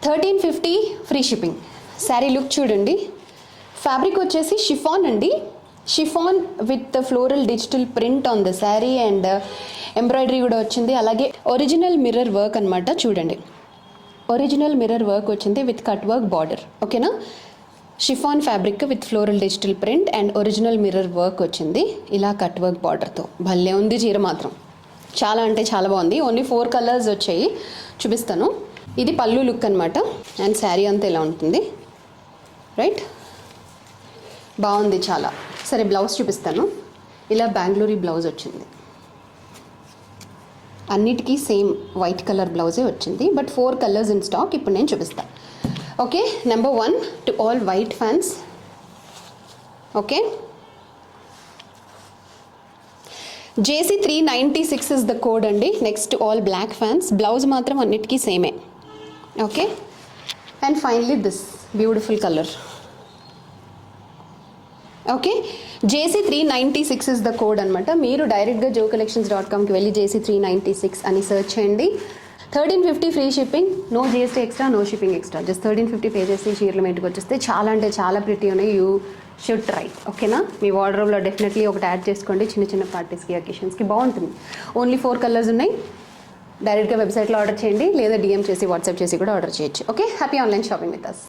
1350 free shipping. Sari look చూడండి. Fabric వచ్చేసి chiffon అండి. Chiffon with floral digital print on the sari and embroidery కూడా వచ్చింది. అలాగే ఒరిజినల్ మిర్రర్ వర్క్ అనమాట. చూడండి, ఒరిజినల్ మిర్రర్ వర్క్ వచ్చింది విత్ కట్ వర్క్ బార్డర్. ఓకేనా? Chiffon fabric with floral digital print and original mirror work వచ్చింది. ఇలా కట్ వర్క్ బార్డర్తో భలే ఉంది చీర మాత్రం. చాలా అంటే చాలా బాగుంది. ఓన్లీ 4 కలర్స్ వచ్చాయి, చూపిస్తాను. ఇది పళ్ళు లుక్ అనమాట. అండ్ శారీ అంతా ఇలా ఉంటుంది. రైట్, బాగుంది చాలా. సరే, బ్లౌజ్ చూపిస్తాను. ఇలా బెంగళూరు బ్లౌజ్ వచ్చింది. అన్నిటికీ సేమ్ వైట్ కలర్ బ్లౌజే వచ్చింది, బట్ 4 కలర్స్ ఇన్ స్టాక్. ఇప్పుడు నేను చూపిస్తాను. Okay, number 1 to all white fans. Okay, JC 396 is the code అండి. Next all black fans. Blouse మాత్రం అన్నిటికీ సేమే. Okay, and finally this beautiful colour. Okay, JC 396 is the code అనమాట. మీరు డైరెక్ట్గా jocollections.comకి వెళ్ళి JC 396 అని సెర్చ్ చేయండి. 1350 free shipping, no GST extra, no shipping extra. Just 1350 pay చేసి చీరలు ఇంటికి వచ్చేస్తే చాలా అంటే చాలా ప్రిటీ ఉన్నాయి. You should try. ఓకేనా? మీ వార్డ్రోబ్లో డెఫినెట్లీ ఒకటి యాడ్ చేసుకోండి. చిన్న చిన్న పార్టీస్కి, అకేషన్స్కి బాగుంటుంది. ఓన్లీ 4 కలర్స్ ఉన్నాయి. డైరెక్ట్గా వెబ్సైట్లో ఆర్డర్ చేయండి, లేదా DM చేసి వాట్సాప్ చేసి కూడా ఆర్డర్ చేయొచ్చు. Okay, happy online shopping with us.